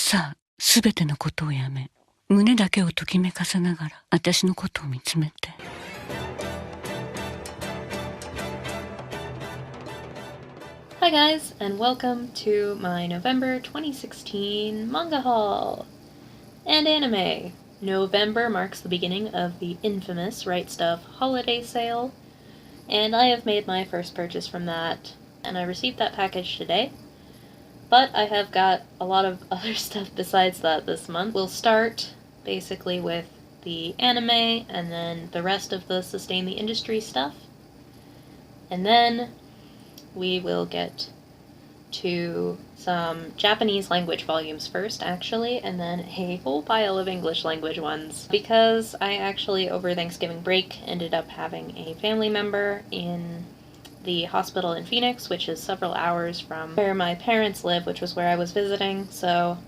さあ、すべてのことをやめ、胸だけをときめかせながら、私のことを見つめて。Hi guys, and welcome to my November 2016 manga haul and anime. November marks the beginning of the infamous Right Stuff holiday sale, and I have made my first purchase from that, and I received that package today. But I have got a lot of other stuff besides that this month. We'll start basically with the anime, and then the rest of the Sustain the Industry stuff. And then we will get to some Japanese language volumes first, actually, and then a whole pile of English language ones. Because I actually, over Thanksgiving break, ended up having a family member in the hospital in Phoenix, which is several hours from where my parents live, which was where I was visiting, so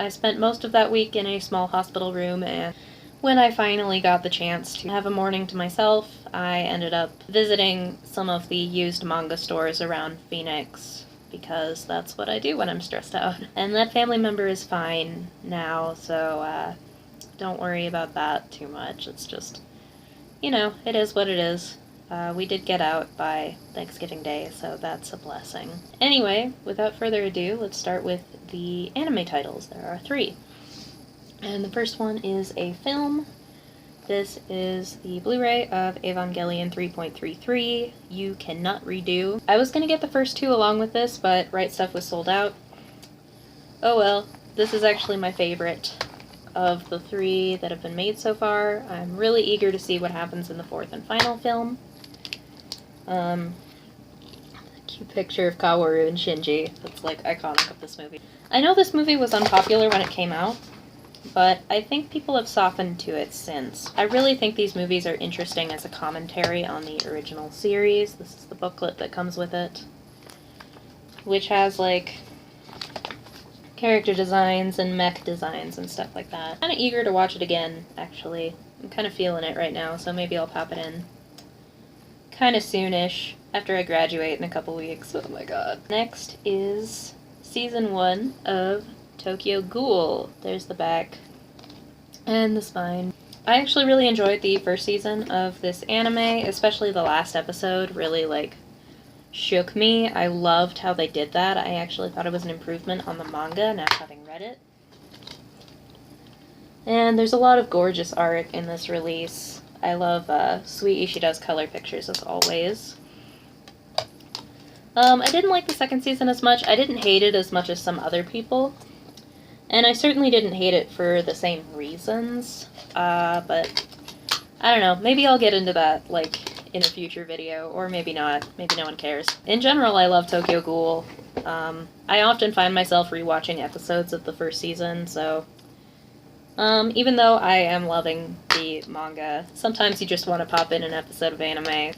I spent most of that week in a small hospital room, and when I finally got the chance to have a morning to myself, I ended up visiting some of the used manga stores around Phoenix, because that's what I do when I'm stressed out. And that family member is fine now, so don't worry about that too much. It's just, it is what it is. We did get out by Thanksgiving Day, so that's a blessing. Anyway, without further ado, let's start with the anime titles. There are 3. And the first one is a film. This is the Blu-ray of Evangelion 3.33, You Cannot Redo. I was gonna get the first 2 along with this, but Right Stuff was sold out. Oh well, this is actually my favorite of the 3 that have been made so far. I'm really eager to see what happens in the 4th and final film. Cute picture of Kaworu and Shinji. That's like iconic of this movie. I know this movie was unpopular when it came out, but I think people have softened to it since. I really think these movies are interesting as a commentary on the original series. This is the booklet that comes with it, which has, like, character designs and mech designs and stuff like that. I'm kind of eager to watch it again, actually. I'm kind of feeling it right now, so maybe I'll pop it in kind of soonish, after I graduate in a couple weeks. Oh my god. Next is Season 1 of Tokyo Ghoul. There's the back and the spine. I actually really enjoyed the first season of this anime, especially the last episode really, shook me. I loved how they did that. I actually thought it was an improvement on the manga, now having read it. And there's a lot of gorgeous art in this release. I love Sweet Ishida's color pictures, as always. I didn't like the second season as much. I didn't hate it as much as some other people. And I certainly didn't hate it for the same reasons. But I don't know. Maybe I'll get into that, in a future video. Or maybe not. Maybe no one cares. In general, I love Tokyo Ghoul. I often find myself rewatching episodes of the first season, so even though I am loving the manga, sometimes you just want to pop in an episode of anime.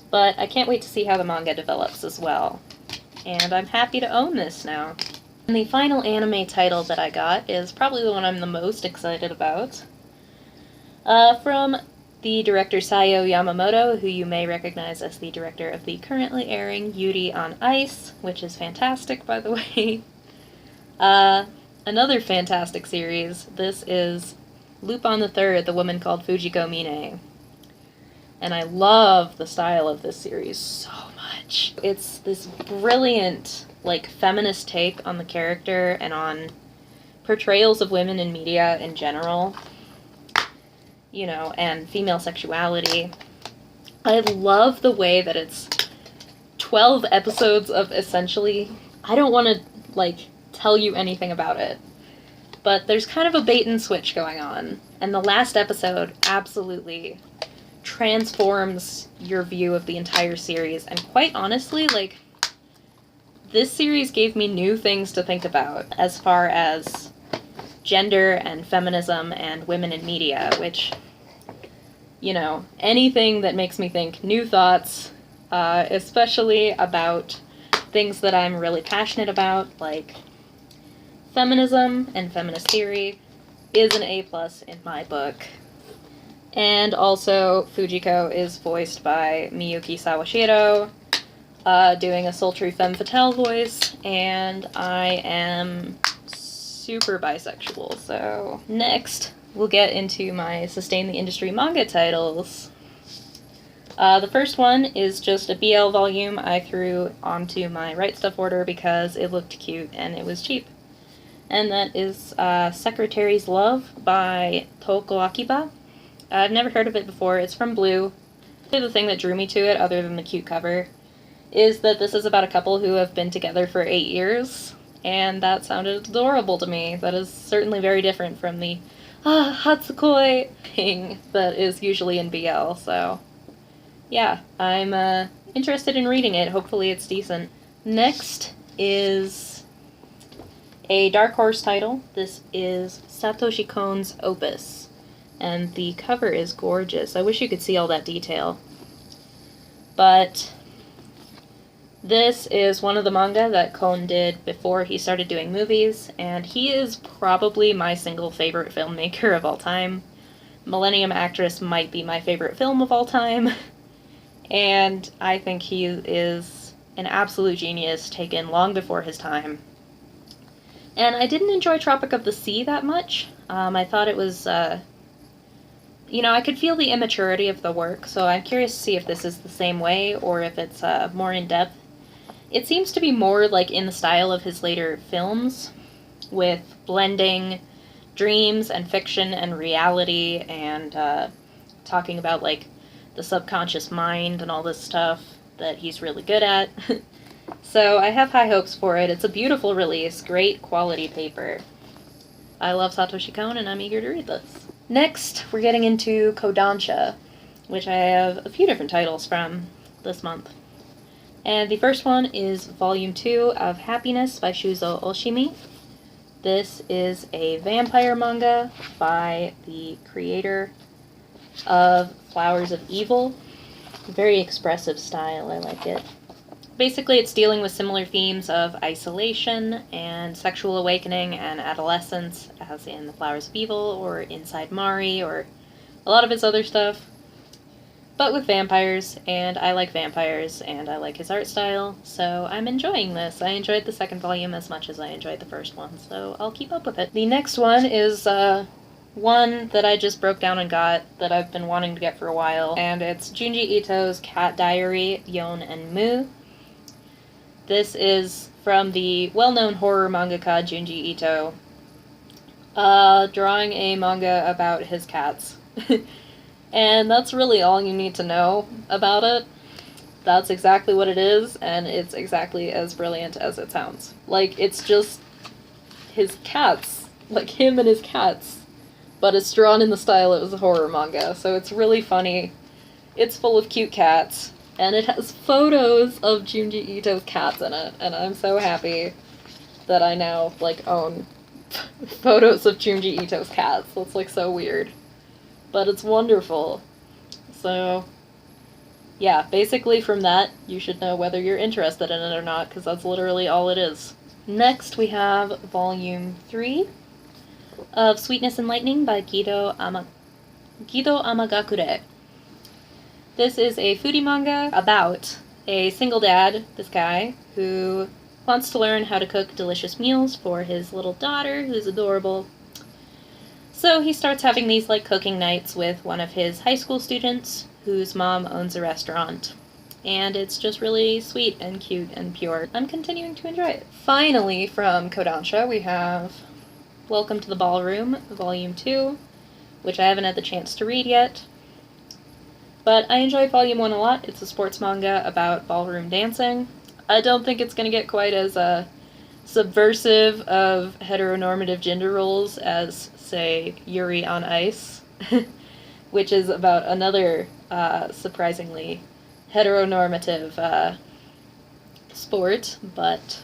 But I can't wait to see how the manga develops as well. And I'm happy to own this now. And the final anime title that I got is probably the one I'm the most excited about. From the director Sayo Yamamoto, who you may recognize as the director of the currently airing Yuri on Ice, which is fantastic, by the way. Another fantastic series. This is Lupin III, The Woman Called Fujiko Mine. And I love the style of this series so much. It's this brilliant, feminist take on the character and on portrayals of women in media in general, and female sexuality. I love the way that it's 12 episodes of essentially, I don't want to, tell you anything about it, but there's kind of a bait and switch going on, and the last episode absolutely transforms your view of the entire series, and quite honestly, this series gave me new things to think about as far as gender and feminism and women in media, which, anything that makes me think new thoughts, especially about things that I'm really passionate about, like feminism and feminist theory, is an A+ in my book. And also, Fujiko is voiced by Miyuki Sawashiro, doing a sultry femme fatale voice, and I am super bisexual. So next, we'll get into my Sustain the Industry manga titles. The first one is just a BL volume I threw onto my Right Stuff order because it looked cute and it was cheap. And that is Secretary's Love by Toko Akiba. I've never heard of it before. It's from Blue. The thing that drew me to it, other than the cute cover, is that this is about a couple who have been together for 8 years, and that sounded adorable to me. That is certainly very different from the Hatsukoi thing that is usually in BL, so yeah, I'm interested in reading it. Hopefully it's decent. Next is a Dark Horse title. This is Satoshi Kon's Opus, and the cover is gorgeous. I wish you could see all that detail. But this is one of the manga that Kon did before he started doing movies, and he is probably my single favorite filmmaker of all time. Millennium Actress might be my favorite film of all time. And I think he is an absolute genius, taken long before his time. And I didn't enjoy Tropic of the Sea that much. I thought it was, I could feel the immaturity of the work, so I'm curious to see if this is the same way, or if it's more in-depth. It seems to be more like in the style of his later films, with blending dreams and fiction and reality, and talking about, like, the subconscious mind and all this stuff that he's really good at. So I have high hopes for it. It's a beautiful release, great quality paper. I love Satoshi Kon and I'm eager to read this. Next, we're getting into Kodansha, which I have a few different titles from this month. And the first one is Volume 2 of Happiness by Shuzo Oshimi. This is a vampire manga by the creator of Flowers of Evil. Very expressive style, I like it. Basically, it's dealing with similar themes of isolation and sexual awakening and adolescence, as in the Flowers of Evil or Inside Mari or a lot of his other stuff. But with vampires, and I like vampires, and I like his art style, so I'm enjoying this. I enjoyed the second volume as much as I enjoyed the first one, so I'll keep up with it. The next one is one that I just broke down and got that I've been wanting to get for a while, and it's Junji Ito's Cat Diary, Yon and Mu. This is from the well-known horror mangaka Junji Ito, drawing a manga about his cats. And that's really all you need to know about it. That's exactly what it is, and it's exactly as brilliant as it sounds. Like, it's just his cats, like him and his cats, but it's drawn in the style of a horror manga, so it's really funny. It's full of cute cats, and it has photos of Junji Ito's cats in it, and I'm so happy that I now, like, own photos of Junji Ito's cats. That's, like, so weird. But it's wonderful. So, yeah, basically from that, you should know whether you're interested in it or not, because that's literally all it is. Next, we have Volume 3 of Sweetness and Lightning by Gido Amagakure. This is a foodie manga about a single dad, this guy, who wants to learn how to cook delicious meals for his little daughter, who's adorable. So he starts having these, like, cooking nights with one of his high school students, whose mom owns a restaurant. And it's just really sweet and cute and pure. I'm continuing to enjoy it. Finally, from Kodansha, we have Welcome to the Ballroom, Volume 2, which I haven't had the chance to read yet. But I enjoy Volume 1 a lot. It's a sports manga about ballroom dancing. I don't think it's going to get quite as subversive of heteronormative gender roles as, say, Yuri on Ice, which is about another surprisingly heteronormative sport, but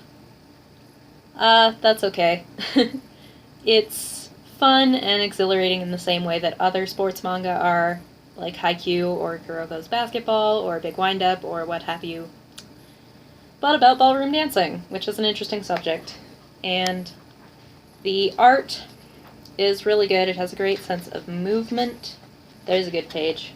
that's okay. It's fun and exhilarating in the same way that other sports manga are, like Haikyuu or Kuroko's Basketball or Big Wind-Up or what have you, but about ballroom dancing, which is an interesting subject. And the art is really good. It has a great sense of movement. There's a good page.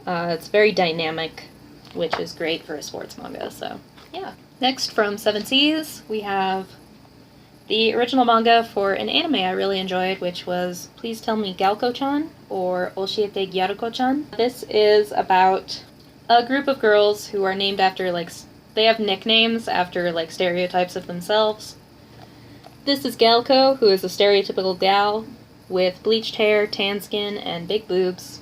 It's very dynamic, which is great for a sports manga, so yeah. Next, from Seven Seas, we have the original manga for an anime I really enjoyed, which was Please Tell Me Galko-chan, or Oshiete Gyaruko-chan. This is about a group of girls who are named after, like, they have nicknames after, like, stereotypes of themselves. This is Galko, who is a stereotypical gal with bleached hair, tan skin, and big boobs.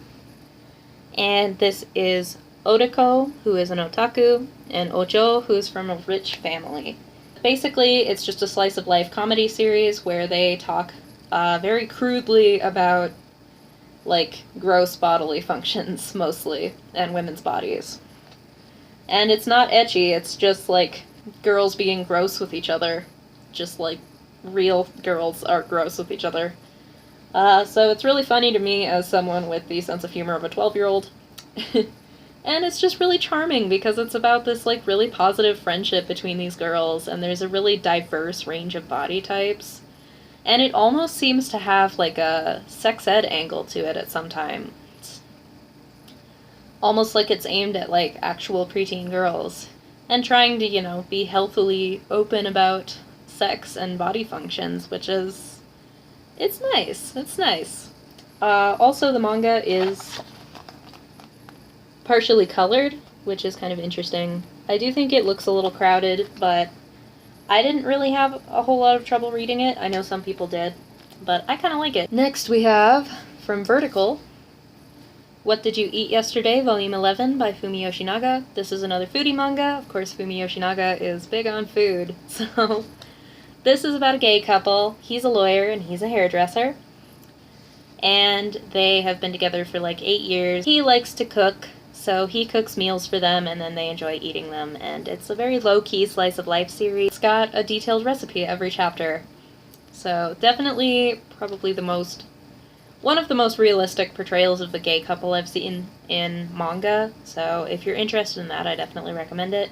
And this is Odeko, who is an otaku, and Ojo, who is from a rich family. Basically, it's just a slice-of-life comedy series where they talk very crudely about, like, gross bodily functions, mostly, and women's bodies. And it's not ecchi, it's just, like, girls being gross with each other. Just, like, real girls are gross with each other. So it's really funny to me as someone with the sense of humor of a 12-year-old. And it's just really charming because it's about this, like, really positive friendship between these girls, and there's a really diverse range of body types. And it almost seems to have, like, a sex ed angle to it at some time. It's almost like it's aimed at, like, actual preteen girls. And trying to, you know, be healthily open about sex and body functions, which is... it's nice. It's nice. Also, the manga is partially colored, which is kind of interesting. I do think it looks a little crowded, but I didn't really have a whole lot of trouble reading it. I know some people did, but I kind of like it. Next we have, from Vertical, What Did You Eat Yesterday, Volume 11 by Fumi Yoshinaga. This is another foodie manga. Of course, Fumi Yoshinaga is big on food, so this is about a gay couple. He's a lawyer and he's a hairdresser, and they have been together for like 8 years. He likes to cook, so he cooks meals for them and then they enjoy eating them, and it's a very low-key slice-of-life series. It's got a detailed recipe every chapter, so definitely probably one of the most realistic portrayals of the gay couple I've seen in manga, so if you're interested in that, I definitely recommend it.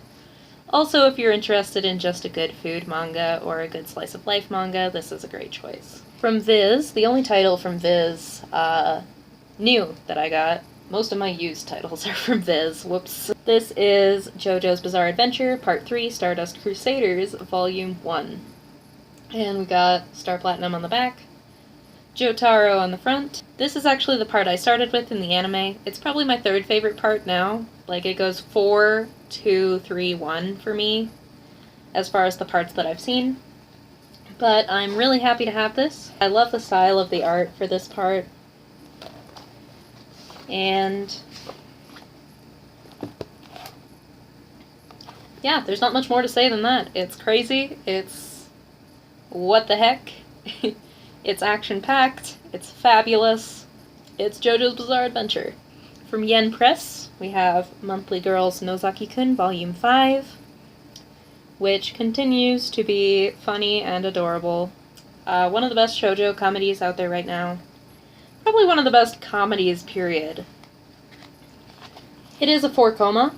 Also, if you're interested in just a good food manga or a good slice-of-life manga, this is a great choice. From Viz, the only title from Viz, new that I got. Most of my used titles are from Viz. Whoops. This is JoJo's Bizarre Adventure, Part 3, Stardust Crusaders, Volume 1. And we got Star Platinum on the back, Jotaro on the front. This is actually the part I started with in the anime. It's probably my third favorite part now. Like, it goes 4, 2, 3, 1 for me, as far as the parts that I've seen. But I'm really happy to have this. I love the style of the art for this part. And yeah, there's not much more to say than that. It's crazy. It's what the heck. It's action-packed. It's fabulous. It's JoJo's Bizarre Adventure. From Yen Press, we have Monthly Girls Nozaki-kun Volume 5, which continues to be funny and adorable. One of the best shoujo comedies out there right now. Probably one of the best comedies, period. It is a 4-koma,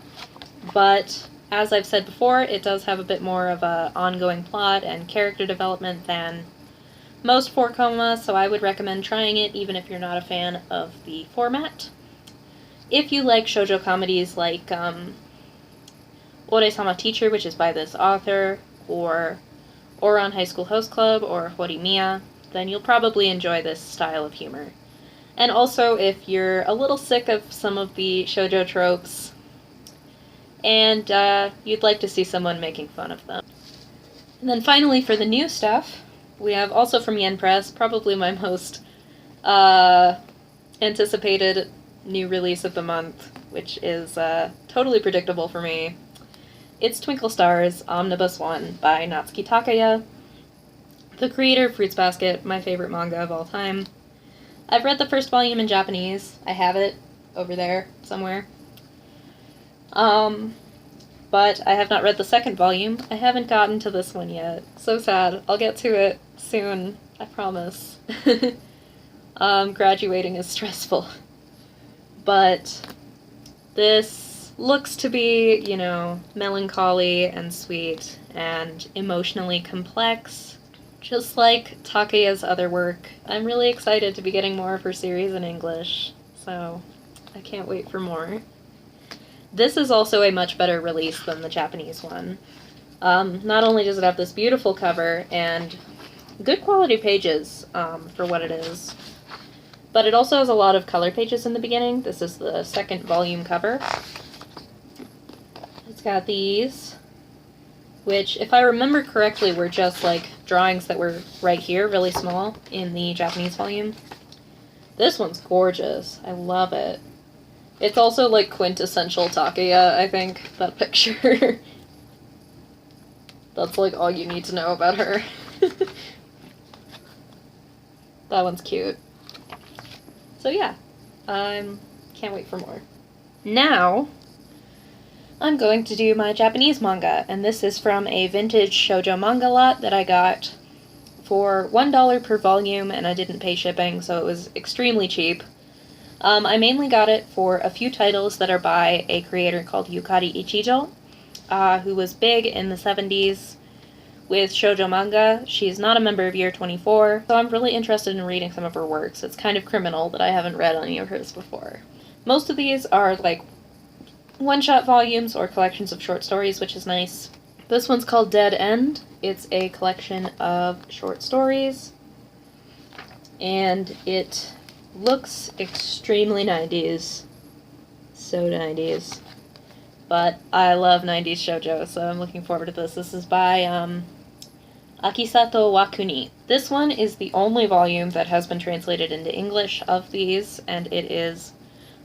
but as I've said before, it does have a bit more of an ongoing plot and character development than most 4-koma, so I would recommend trying it even if you're not a fan of the format. If you like shoujo comedies like Ore-sama Teacher, which is by this author, or Ouran High School Host Club, or Horimiya, then you'll probably enjoy this style of humor. And also, if you're a little sick of some of the shoujo tropes, and you'd like to see someone making fun of them. And then finally, for the new stuff, we have also from Yen Press, probably my most anticipated new release of the month, which is totally predictable for me. It's Twinkle Stars Omnibus 1 by Natsuki Takaya, the creator of Fruits Basket, my favorite manga of all time. I've read the first volume in Japanese. I have it over there somewhere. But I have not read the second volume. I haven't gotten to this one yet. So sad. I'll get to it soon. I promise. Graduating is stressful. But this looks to be, you know, melancholy and sweet and emotionally complex. Just like Takaya's other work. I'm really excited to be getting more of her series in English, so I can't wait for more. This is also a much better release than the Japanese one. Not only does it have this beautiful cover and Good quality pages for what it is. But it also has a lot of color pages in the beginning. This is the second volume cover. It's got these, which, if I remember correctly, were just like drawings that were right here, really small, in the Japanese volume. This one's gorgeous. I love it. It's also like quintessential Takaya, I think, that picture. That's like all you need to know about her. That one's cute. So yeah, can't wait for more. Now, I'm going to do my Japanese manga, and this is from a vintage shoujo manga lot that I got for $1 per volume, and I didn't pay shipping, so it was extremely cheap. I mainly got it for a few titles that are by a creator called Yukari Ichijo, who was big in the 70s with shoujo manga. She's not a member of Year 24, so I'm really interested in reading some of her works. It's kind of criminal that I haven't read any of hers before. Most of these are like one-shot volumes or collections of short stories, which is nice. This one's called Dead End. It's a collection of short stories, and it looks extremely 90s. So 90s. But I love 90s shoujo, so I'm looking forward to this. This is by Akisato Wakuni. This one is the only volume that has been translated into English of these, and it is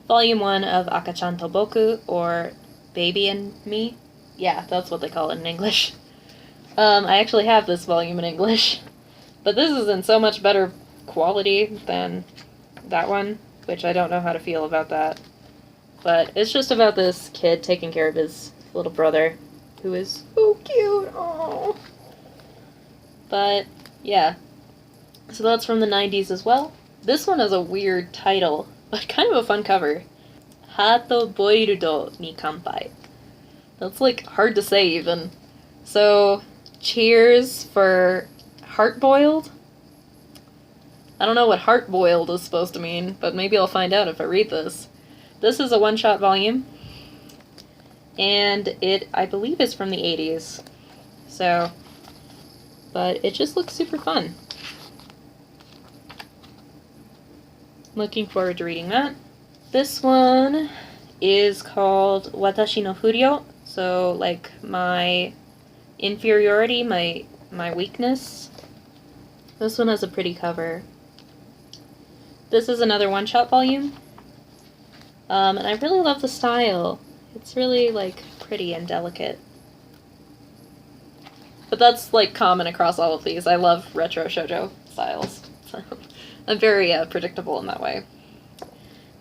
Volume 1 of Akachan to Boku, or Baby and Me. Yeah, that's what they call it in English. I actually have this volume in English, but this is in so much better quality than that one, which I don't know how to feel about that. But it's just about this kid taking care of his little brother, who is so cute. Aww. But, yeah. So that's from the 90s as well. This one has a weird title, but kind of a fun cover. Hato boirudo ni kanpai. That's, like, hard to say, even. So, cheers for heart-boiled? I don't know what heart-boiled is supposed to mean, but maybe I'll find out if I read this. This is a one-shot volume, and it, I believe, is from the 80s. So, but it just looks super fun. Looking forward to reading that. This one is called Watashi no Furio, so like my inferiority, my weakness. This one has a pretty cover. This is another one-shot volume. And I really love the style. It's really, like, pretty and delicate. But that's, like, common across all of these. I love retro shoujo styles. So I'm very predictable in that way.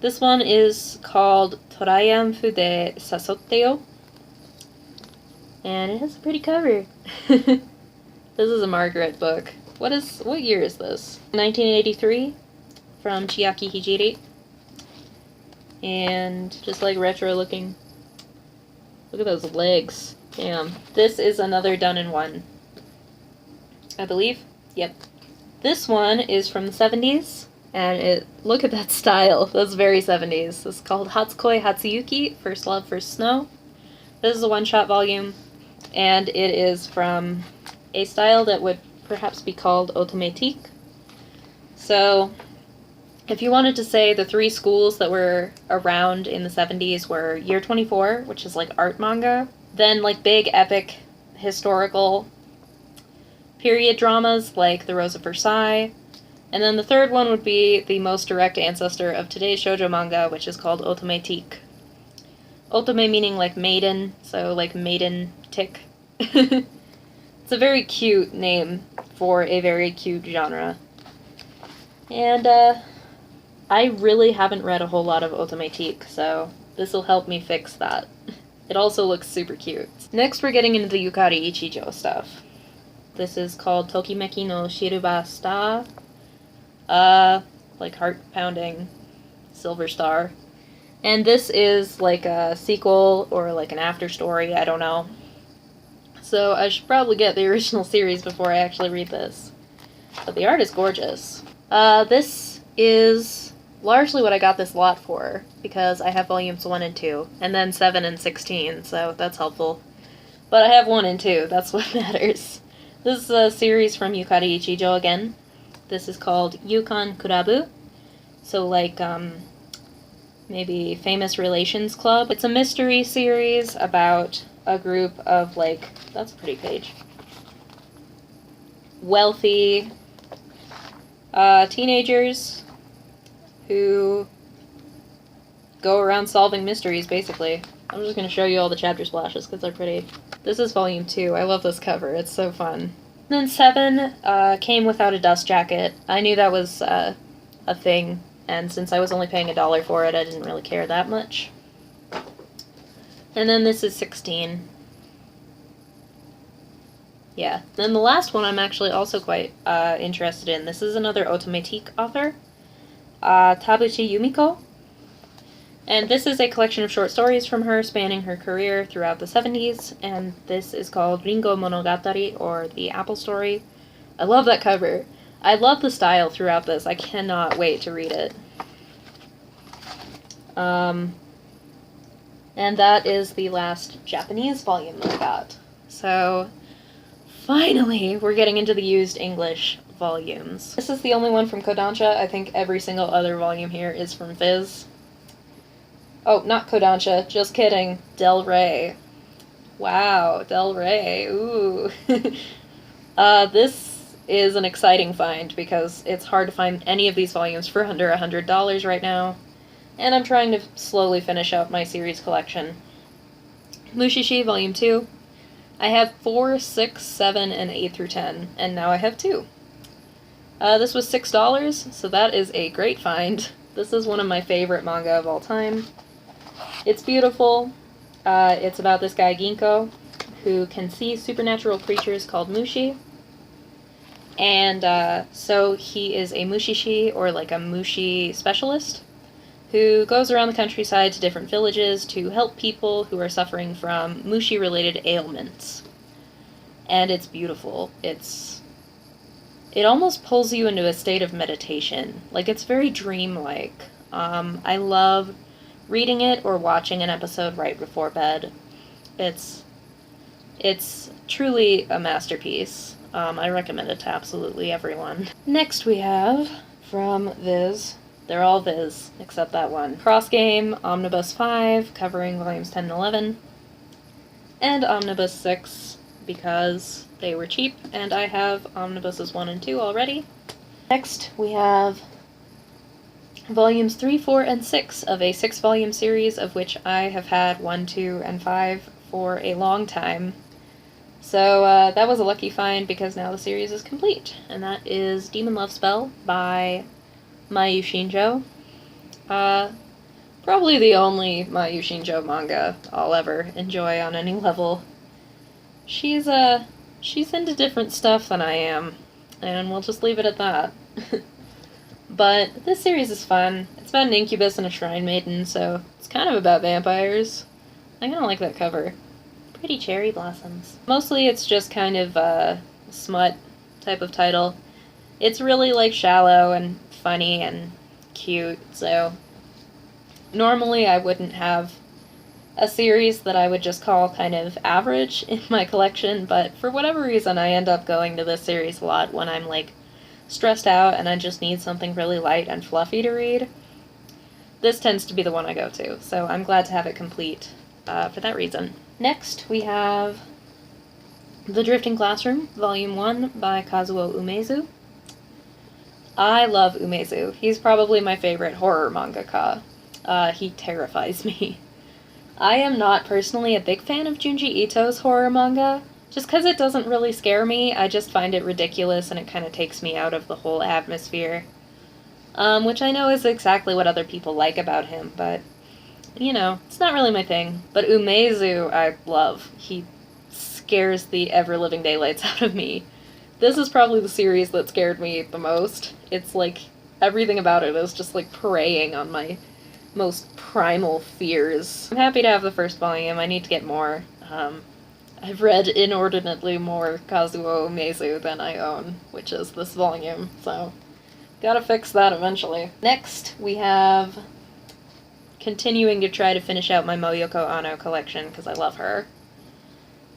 This one is called Triumph de Sasoteo. And it has a pretty cover. This is a Margaret book. What year is this? 1983 from Chiaki Hijiri. And just like retro looking. Look at those legs. Damn. This is another done in one, I believe. Yep. This one is from the 70s, and look at that style. That's very 70s. This is called Hatsukoi Hatsuyuki, First Love, First Snow. This is a one-shot volume, and it is from a style that would perhaps be called automatique. So, if you wanted to say the three schools that were around in the 70s were Year 24, which is like art manga, then like big epic historical period dramas like The Rose of Versailles, and then the third one would be the most direct ancestor of today's shoujo manga, which is called automatique. Otome meaning like maiden, so like maiden tick. It's a very cute name for a very cute genre. And I really haven't read a whole lot of automatique, so this will help me fix that. It also looks super cute. Next we're getting into the Yukari Ichijo stuff. This is called Tokimeki no Shiruba Star. Like heart-pounding silver star. And this is like a sequel or like an after story, I don't know. So I should probably get the original series before I actually read this. But the art is gorgeous. This is largely what I got this lot for, because I have volumes 1 and 2, and then 7 and 16, so that's helpful. But I have 1 and 2, that's what matters. This is a series from Yukari Ichijo again. This is called Yukon Kurabu. So like, maybe Famous Relations Club. It's a mystery series about a group of, like, that's a pretty page, wealthy teenagers who go around solving mysteries, basically. I'm just going to show you all the chapter splashes because they're pretty. This is volume 2. I love this cover. It's so fun. Then 7 came without a dust jacket. I knew that was a thing, and since I was only paying $1 for it, I didn't really care that much. And then this is 16. Yeah. Then the last one I'm actually also quite interested in. This is another automatique author, Tabuchi Yumiko. And this is a collection of short stories from her spanning her career throughout the 70s, and this is called Ringo Monogatari, or The Apple Story. I love that cover. I love the style throughout this. I cannot wait to read it. And that is the last Japanese volume that I got. So, finally, we're getting into the used English volumes. This is the only one from Kodansha. I think every single other volume here is from Viz. Oh, not Kodansha, just kidding. Del Rey. Wow, Del Rey. Ooh. This is an exciting find because it's hard to find any of these volumes for under $100 right now. And I'm trying to slowly finish out my series collection. Mushishi, Volume 2. I have 4, 6, 7, and 8 through 10, and now I have 2. This was $6, so that is a great find. This is one of my favorite manga of all time. It's beautiful. It's about this guy, Ginko, who can see supernatural creatures called mushi. And so he is a mushishi, or like a mushi specialist, who goes around the countryside to different villages to help people who are suffering from mushi-related ailments. And it's beautiful. It almost pulls you into a state of meditation. Like, it's very dreamlike. I love reading it or watching an episode right before bed. It's truly a masterpiece. I recommend it to absolutely everyone. Next we have, from Viz, they're all Viz, except that one, Cross Game Omnibus 5, covering volumes 10 and 11, and Omnibus 6, because they were cheap, and I have Omnibuses 1 and 2 already. Next we have volumes 3, 4, and 6 of a 6-volume series, of which I have had 1, 2, and 5 for a long time. So that was a lucky find because now the series is complete, and that is Demon Love Spell by Mayu Shinjo. Probably the only Mayu Shinjo manga I'll ever enjoy on any level. She's into different stuff than I am, and we'll just leave it at that. But this series is fun. It's about an incubus and a shrine maiden, so it's kind of about vampires. I kind of like that cover. Pretty cherry blossoms. Mostly it's just kind of a smut type of title. It's really like shallow and funny and cute, so normally I wouldn't have a series that I would just call kind of average in my collection, but for whatever reason I end up going to this series a lot when I'm like stressed out and I just need something really light and fluffy to read. This tends to be the one I go to, so I'm glad to have it complete for that reason. Next we have The Drifting Classroom, Volume 1 by Kazuo Umezu. I love Umezu. He's probably my favorite horror mangaka. He terrifies me. I am not personally a big fan of Junji Ito's horror manga, just because it doesn't really scare me. I just find it ridiculous and it kind of takes me out of the whole atmosphere. Which I know is exactly what other people like about him, but, you know, it's not really my thing. But Umezu I love. He scares the ever-living daylights out of me. This is probably the series that scared me the most. It's like, everything about it is just like preying on my most primal fears. I'm happy to have the first volume. I need to get more. I've read inordinately more Kazuo Umezu than I own, which is this volume, so gotta fix that eventually. Next, we have continuing to try to finish out my Moyoko Ano collection, because I love her.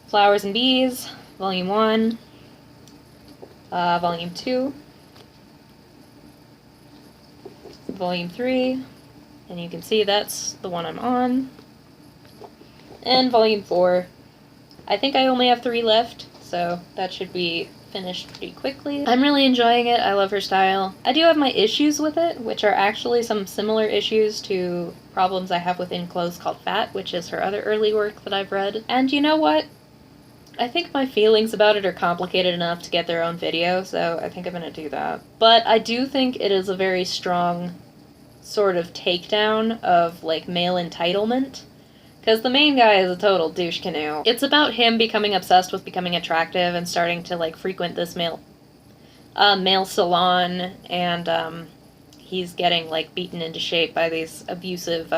Flowers and Bees, Volume 1. Volume 2, Volume 3, and you can see that's the one I'm on, and Volume 4. I think I only have 3 left, so that should be finished pretty quickly. I'm really enjoying it. I love her style. I do have my issues with it, which are actually some similar issues to problems I have with In Clothes Called Fat, which is her other early work that I've read. And you know what? I think my feelings about it are complicated enough to get their own video, so I think I'm gonna do that. But I do think it is a very strong sort of takedown of, like, male entitlement. Because the main guy is a total douche canoe. It's about him becoming obsessed with becoming attractive and starting to, like, frequent this male salon, and he's getting, like, beaten into shape by these abusive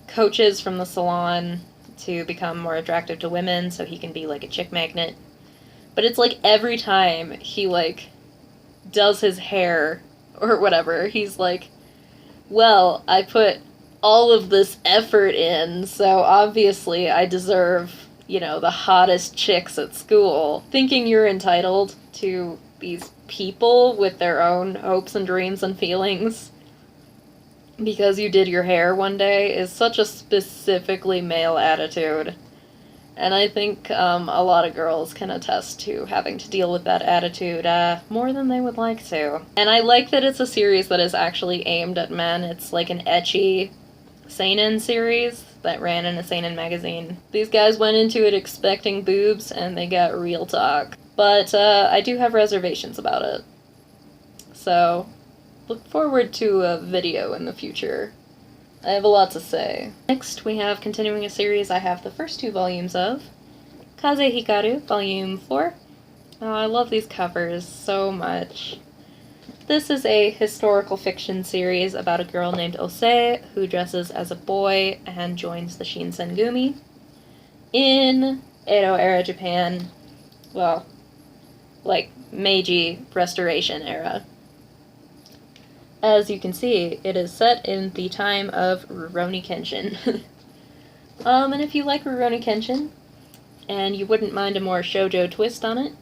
coaches from the salon to become more attractive to women so he can be, like, a chick magnet. But it's like every time he, like, does his hair or whatever, he's like, well, I put all of this effort in, so obviously I deserve, you know, the hottest chicks at school. Thinking you're entitled to these people with their own hopes and dreams and feelings because you did your hair one day is such a specifically male attitude. And I think a lot of girls can attest to having to deal with that attitude more than they would like to. And I like that it's a series that is actually aimed at men. It's like an ecchi seinen series that ran in a seinen magazine. These guys went into it expecting boobs, and they got real talk. But I do have reservations about it. So, look forward to a video in the future. I have a lot to say. Next, we have continuing a series I have the first 2 volumes of. Kaze Hikaru, Volume 4. Oh, I love these covers so much. This is a historical fiction series about a girl named Ose who dresses as a boy and joins the Shinsengumi in Edo-era Japan. Well, like Meiji Restoration era. As you can see, it is set in the time of Rurouni Kenshin. And if you like Rurouni Kenshin, and you wouldn't mind a more shoujo twist on it,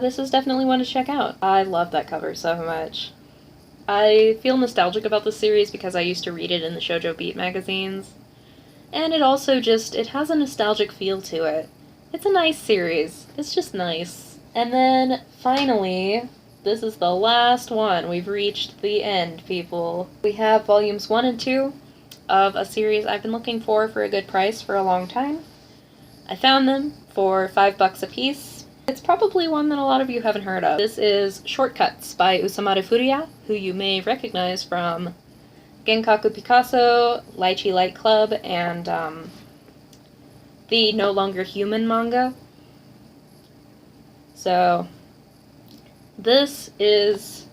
this is definitely one to check out. I love that cover so much. I feel nostalgic about this series because I used to read it in the Shoujo Beat magazines. And it also just, it has a nostalgic feel to it. It's a nice series. It's just nice. And then, finally, this is the last one. We've reached the end, people. We have volumes 1 and 2 of a series I've been looking for a good price for a long time. I found them for $5 a piece. It's probably one that a lot of you haven't heard of. This is Shortcuts by Usamare Furuya, who you may recognize from Genkaku Picasso, Lychee Light Club, and the No Longer Human manga. So, this is...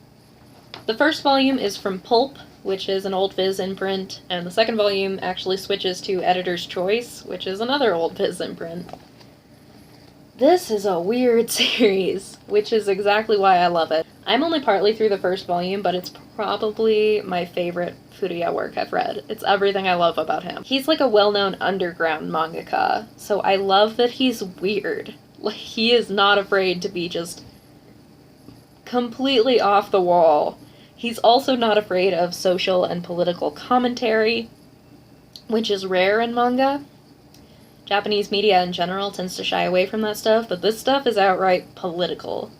the first volume is from Pulp, which is an Old Viz imprint, and the second volume actually switches to Editor's Choice, which is another Old Viz imprint. This is a weird series, which is exactly why I love it. I'm only partly through the first volume, but it's probably my favorite Furuya work I've read. It's everything I love about him. He's like a well-known underground mangaka, so I love that he's weird. Like, he is not afraid to be just completely off the wall. He's also not afraid of social and political commentary, which is rare in manga. Japanese media in general tends to shy away from that stuff, but this stuff is outright political.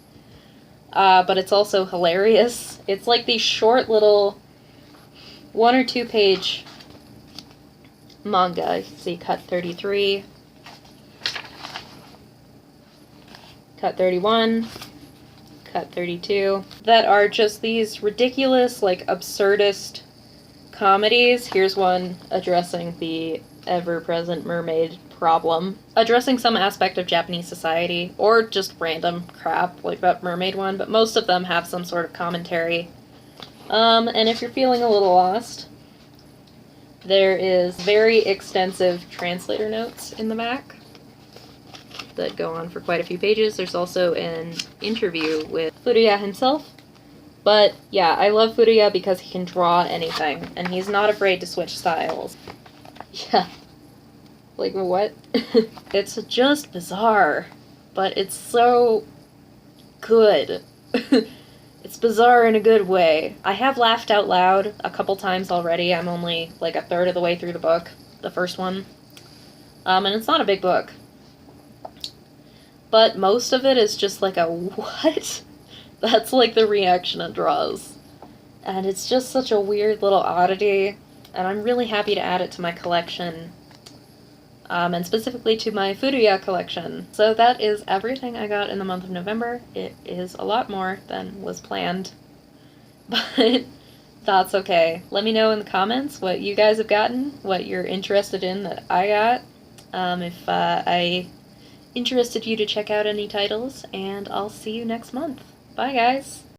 But it's also hilarious. It's like these short little 1 or 2 page manga. You can see cut 33, cut 31, cut 32, that are just these ridiculous, like, absurdist comedies. Here's one addressing the ever-present mermaid problem, addressing some aspect of Japanese society, or just random crap like that mermaid one, but most of them have some sort of commentary. And if you're feeling a little lost, there is very extensive translator notes in the back that go on for quite a few pages. There's also an interview with Furuya himself. But yeah, I love Furuya because he can draw anything, and he's not afraid to switch styles. Yeah. Like, what? It's just bizarre, but it's so good. It's bizarre in a good way. I have laughed out loud a couple times already. I'm only like a third of the way through the book, the first one. And it's not a big book. But most of it is just like a what? That's like the reaction it draws. And it's just such a weird little oddity, and I'm really happy to add it to my collection. And specifically to my Furuya collection. So that is everything I got in the month of November. It is a lot more than was planned, but that's okay. Let me know in the comments what you guys have gotten, what you're interested in that I got, if I interested you to check out any titles, and I'll see you next month. Bye, guys!